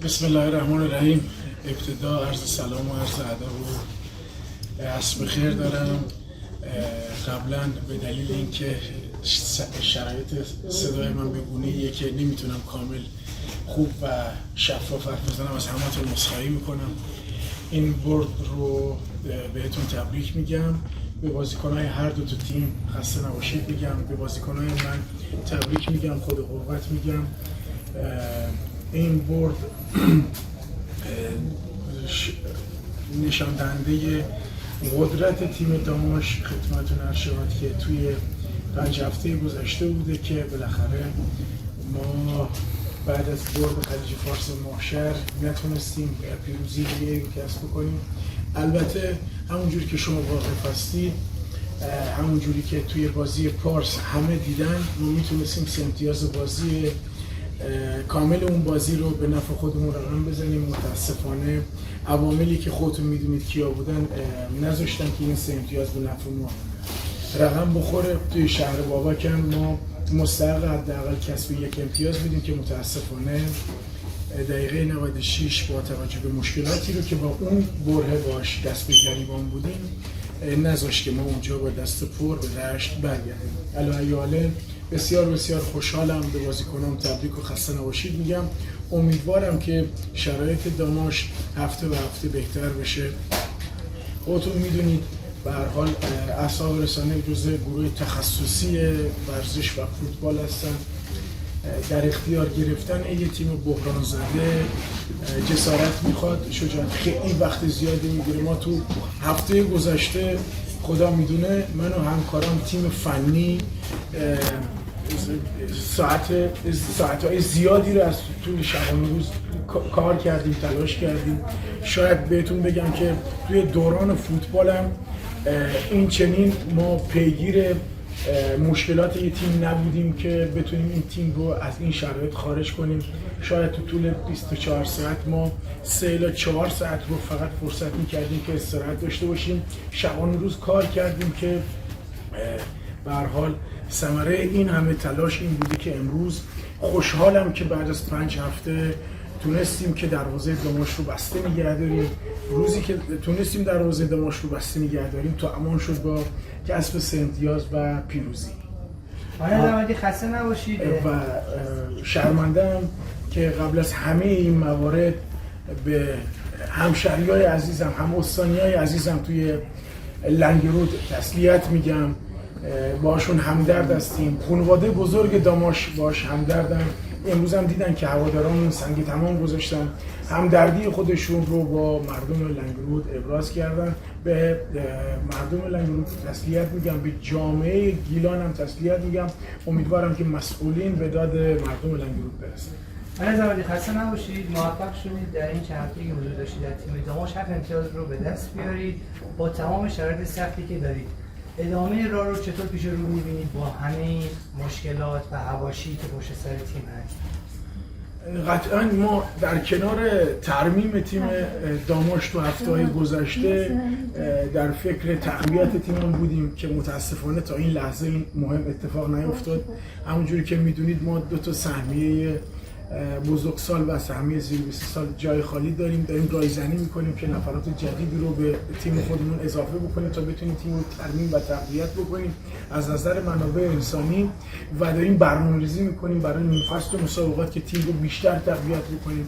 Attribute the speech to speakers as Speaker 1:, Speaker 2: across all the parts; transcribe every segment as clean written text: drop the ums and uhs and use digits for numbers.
Speaker 1: بسم الله الرحمن الرحیم. ابتدا عرض سلام و عرض ادب و عصر بخیر دارم. قبلا به دلیل اینکه شرایط صدای من به گونه‌ایه که نمیتونم کامل خوب و شفاف حرف بزنم، از همتون عذرخواهی میکنم. این برد رو بهتون تبریک میگم. به بازیکن‌های هر دو تیم خسته نباشید میگم. به بازیکن‌های من تبریک میگم، خود قوت میگم. این برد نشان دهنده قدرت تیم داماش خدمتتون عرض شود که توی 5 هفته گذشته بوده که بالاخره ما بعد از برد خلیج فارس ماهشهر نتونستیم پیروزی دیگه رو کسب کنیم. البته همونجوری که شما واقف هستید، همونجوری که توی بازی پارس همه دیدن، ما میتونستیم 3 امتیاز بازی کامل اون بازی رو به نفع خودمون رقم بزنیم. متاسفانه عواملی که خودتون میدونید کیا بودن نذاشتن که این 3 امتیاز به نفع ما رقم بخوره. توی شهر بابک هم ما مستحق حداقل کسب 1 امتیاز بودیم که متاسفانه دقیقه 96 با توجه به مشکلاتی رو که با اون بره باش دست به گریبان بودیم نذاشت که ما اونجا با دست پر به دشت برگردیم. علی بسیار بسیار خوشحالم. به بازیکنان تبریک و خسته نباشید میگم. امیدوارم که شرایط داماش هفته به هفته بهتر بشه. خودتون میدونید به هر حال اعصاب رسانه جزء گروه تخصصی ورزش و فوتبال هستن. در اختیار گرفتن یه تیم بحران زده جسارت میخواد، شجاعت خیلی وقت زیادی میگیره. ما تو هفته گذشته خدا میدونه من و همکاران تیم فنی ساعتهای زیادی رو از طول شبانه روز کار کردیم، تلاش کردیم. شاید بهتون بگم که توی دوران فوتبالم این چنین ما پیگیر مشکلات یه تیم نبودیم که بتونیم این تیم رو از این شرایط خارج کنیم. شاید تو طول 24 ساعت ما 3 الی 4 ساعت رو فقط فرصت می‌کردیم که استراحت داشته باشیم. شبانه روز کار کردیم که به هر حال ثمره این همه تلاش این بوده که امروز خوشحالم که بعد از 5 هفته تونستیم که دروازه داماش رو بسته نگه داریم. روزی که تونستیم دروازه داماش رو بسته نگه داریم تا امان شد با کسب 3 امتیاز و پیروزی.
Speaker 2: آقای خسته نباشید.
Speaker 1: و شرمنده‌ام که قبل از همه این موارد به همشهریای عزیزم، هم استانیای عزیزم توی لنگرود تسلیت میگم. باشون همدرد هستیم. خانواده بزرگ داماش باش همدردم. امروز هم دیدن که هواداران سنگ تمام گذاشتن، همدردی خودشون رو با مردم لنگرود ابراز کردن. به مردم لنگرود تسلیت میگم، به جامعه گیلان هم تسلیت میگم. امیدوارم که مسئولین به داد مردم لنگرود برسن.
Speaker 2: آقای زمانی خسته نباشید. موفق شدید در این چند هفته‌ای که حضور داشتید در تیم داماش 7 امتیاز رو به دست بیارید با تمام شرایط سختی که دارید. ادامه راه رو چطور پیش رو می‌بینید با همه مشکلات و حواشی که پشت سر تیم هست؟
Speaker 1: قطعا ما در کنار ترمیم تیم داماش تو هفته‌های گذشته در فکر تقویت تیممون بودیم که متاسفانه تا این لحظه این مهم اتفاق نیفتاد. همونجوری که میدونید ما 2 تا سهمیه بزرگسال و سهمیه زیر 20 سال جای خالی داریم رایزنی میکنیم که نفرات جدیدی رو به تیم خودمون اضافه بکنیم تا بتونیم تیم رو ترمیم و تقویت بکنیم از نظر منابع انسانی و داریم برنامه‌ریزی میکنیم برای نیم فصل مسابقات که تیم رو بیشتر تقویت بکنیم.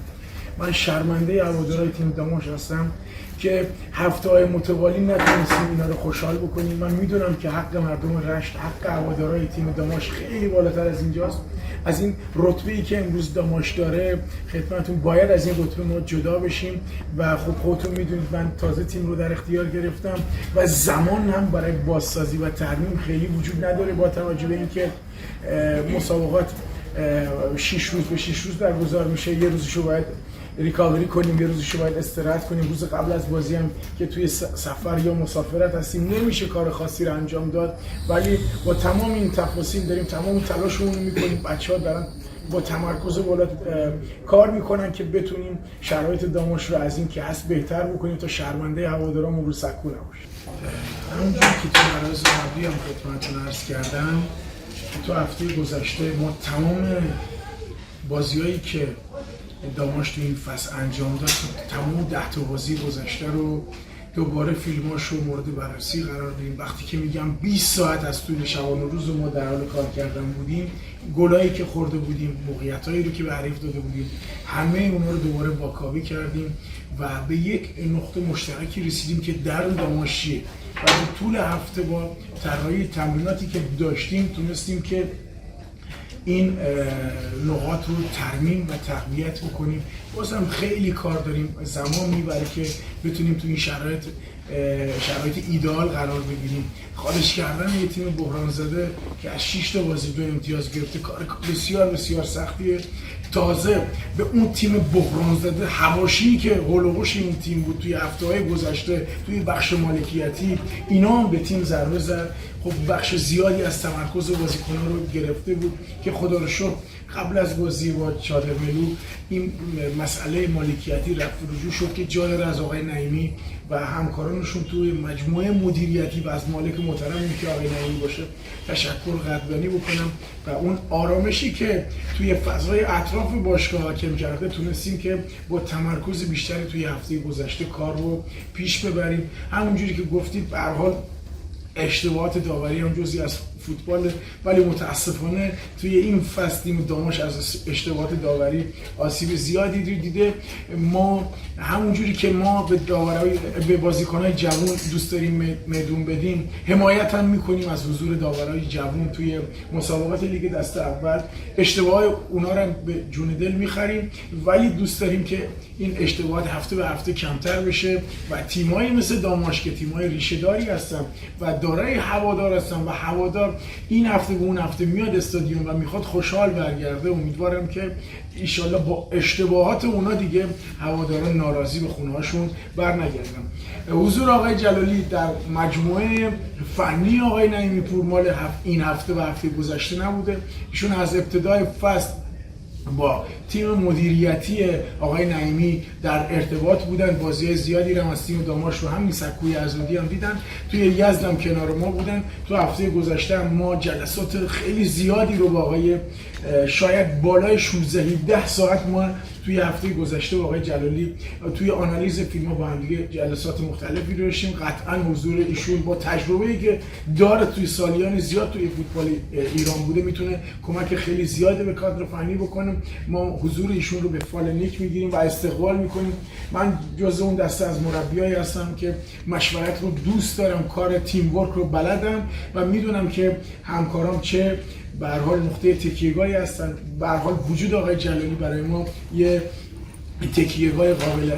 Speaker 1: من شرمنده هوادارهای تیم داماش هستم که هفته‌های متوالی نتونستیم اینا رو خوشحال بکنیم. من میدونم که حق مردم رشت، حق هوادارهای تیم داماش خیلی بالاتر از اینجاست. از این رتبه‌ای که امروز داماش داره خدمتتون باید از این رتبه ما جدا بشیم و خب خودتون میدونید من تازه تیم رو در اختیار گرفتم و زمان هم برای بازسازی و ترمیم خیلی وجود نداره با توجه به اینکه مسابقات 6 روز به 6 روز برگزار میشه. یه روزشو باید ریکاوری کنیم، یه روزشو باید استراحت کنیم. روز قبل از بازی هم که توی سفر یا مسافرت هستیم نمیشه کار خاصی رو انجام داد، ولی با تمام این تفاصیل داریم تمام تلاشمون رو میکنیم. بچه‌ها دارن با تمرکز بالا کار میکنن که بتونیم شرایط داماش رو از این که هست بهتر بکنیم تا شرمنده هوادارامون رو سکو نباشه. همونجوری که تو عرض قبلی هم خدمتتون عرض کردم، تو هفته گذشته ما تمام بازیایی که داماش تو این فصل انجام داد، تمام 10 تا بازی گذشته رو دوباره فیلماش رو مورد بررسی قرار دادیم. وقتی که میگم 20 ساعت از طول شبانه روز ما در حال کار کردن بودیم، گلایی که خورده بودیم، موقعیتایی رو که به حریف داده بودیم، همه اونا رو دوباره واکاوی کردیم و به یک نقطه مشترکی رسیدیم که در داماش چیه. و به طول هفته با طراحی تمریناتی که داشتیم تونستیم که این نقاط رو ترمیم و تقویت بکنیم. بازم خیلی کار داریم، زمان میبره که بتونیم تو این شرایط ایدئال قرار بگیریم. خارج کردن یه تیم بحران زده که از 6 تا بازی 2 امتیاز گرفته کار بسیار بسیار سختیه. تازه به اون تیم بحران زده حواشی که هول و هوش این تیم بود توی هفته‌های گذشته توی بخش مالکیتی، اینا هم به تیم ضربه زد. خب بخش زیادی از تمرکز بازیکنان رو گرفته بود که خدا رو شکر قبل از بازی با چادرملو این مسئله مالکیتی رفت رجوع شد که جای از آقای نعیمی و همکارانشون توی مجموعه مدیریتی و از مالک محترمی که آقای نعیمی باشه تشکر قدردانی بکنم و اون آرامشی که توی فضای اطراف باشگاه حاکم کرده تونستیم که با تمرکز بیشتری توی هفته گذشته کار رو پیش ببریم. همونجوری که گفتید به هر حال اشتباهات داوری هم جزئی از فوتبال، ولی متاسفانه توی این فصل تیم داماش از اشتباهات داوری آسیب زیادی دیده. ما همونجوری که ما به بازیکن‌های جوان دوست داریم میدون بدیم، حمایت هم می‌کنیم از حضور داورای جوان توی مسابقات لیگ دسته اول. اشتباهات اونا رو به جون دل می‌خریم، ولی دوست داریم که این اشتباهات هفته به هفته کمتر بشه و تیمایی مثل داماش که تیمای ریشه‌داری هستن و دارای هوادار هستن و هوادار این هفته به اون هفته میاد استادیوم و میخواد خوشحال برگرده، امیدوارم که ایشالله با اشتباهات اونا دیگه هواداران ناراضی به خونه‌هاشون برنگردن. حضور آقای جلالی در مجموعه فنی آقای نعیمی پور مال این هفته و هفته گذشته نبوده. ایشون از ابتدای فصل با تیم مدیریتی آقای نعیمی در ارتباط بودن، بازی زیادی رو از تیم داماش رو هم سکوی ازودی هم دیدن، توی یزد هم کنار ما بودن. تو هفته گذشته هم ما جلسات خیلی زیادی رو با آقای شاید بالای 16-17 ساعت ما توی هفته گذشته با آقای جلالی توی آنالیز فیلم‌ها با هم دیگه جلسات مختلفی رو داشتیم. قطعاً حضور ایشون با تجربه‌ای که داره توی سالیان زیاد توی فوتبال ایران بوده میتونه کمک خیلی زیادی به کادر فنی بکنه. ما حضور ایشون رو به فال نیک میگیریم و استقبال میکنیم. من جزء اون دسته از مربیایی هستم که مشورت رو دوست دارم، کار تیم ورک رو بلدم و میدونم که همکارام چه به هر حال نقطه تکیه‌گاهی هستن. به هر حال وجود آقای جلالی برای ما یه تکیه‌گاه قابل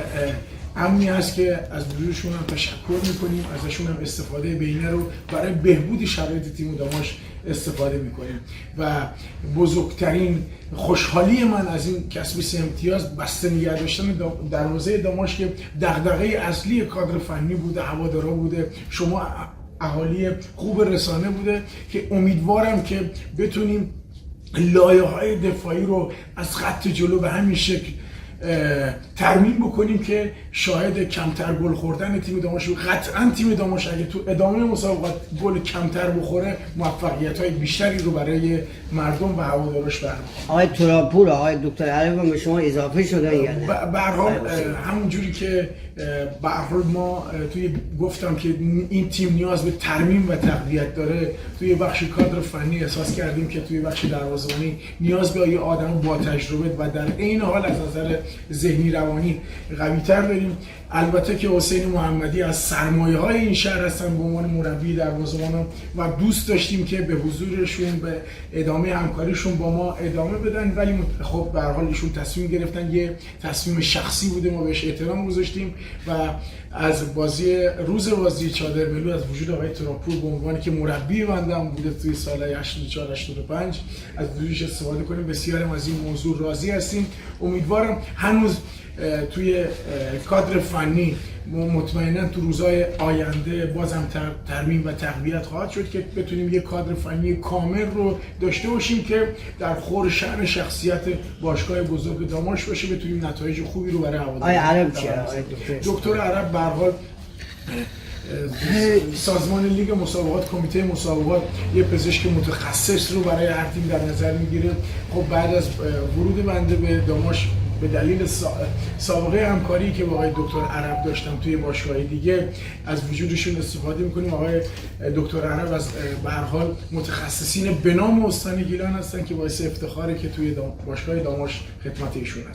Speaker 1: امنی هست که از وجودشون هم تشکر میکنیم، ازشون هم استفاده بهینه رو برای بهبود شرایط تیم داماش استفاده میکنیم و بزرگترین خوشحالی من از این کسب 3 امتیاز بسته نگه داشتن دروازه داماش که دغدغه اصلی کادر فنی بوده، هوادارا بوده، شما اهالی خوب رسانه بوده که امیدوارم که بتونیم لایه‌های دفاعی رو از خط جلو به همین شکل ترمیم بکنیم که شاهد کمتر گل خوردن تیم داماش. قطعا تیم داماش اگه تو ادامه مسابقات گل کمتر بخوره موفقیت‌های بیشتری رو برای مردم و هوادارش برمی‌داره.
Speaker 3: آقای تراپور، آقای دکتر عرب به شما اضافه شدن یا نه؟
Speaker 1: به هر حال همونجوری که به هر حال ما توی گفتم که این تیم نیاز به ترمیم و تقویت داره، توی بخش کادر فنی احساس کردیم که توی بخش دروازه‌بانی نیاز به یه آدم با تجربه و در عین حال از نظر ذهنی روانی قوی‌تر داریم. البته که حسین محمدی از سرمایه‌های این شهر هستن به عنوان مربی دروازه‌بان و دوست داشتیم که به حضورشون به ادامه همکاریشون با ما ادامه بدن، ولی خب به هر حال ایشون تصمیم گرفتن، یه تصمیم شخصی بوده، ما بهش احترام گذاشتیم و از روز بازی چادرملو از وجود آقای تراپور به عنوانی که مربی بندم بوده توی سال 84 85 از وجودش استفاده کنیم. بسیارم از این موضوع راضی هستیم. امیدوارم هنوز توی کادر فنی مطمئنا تو روزهای آینده بازم ترمیم و تقویت خواهد شد که بتونیم یه کادر فنی کامل رو داشته باشیم که در خور شأن شخصیت باشگاه بزرگ داماش باشه، بتونیم نتایج خوبی رو برای هواداران.
Speaker 3: آقای عرب چیه؟
Speaker 1: دکتر عرب به هر حال سازمان لیگ مسابقات، کمیته مسابقات یه پزشک متخصص رو برای هر تیم در نظر میگیره. خب بعد از ورود بنده به داماش به دلیل سابقه همکاری که با آقای دکتر عرب داشتم توی باشگاه دیگه از وجودشون استفاده میکنیم. آقای دکتر عرب از به هر حال متخصصین به نام استان گیلان هستن که باعث افتخاره که توی باشگاه داموش خدمت ایشون هست.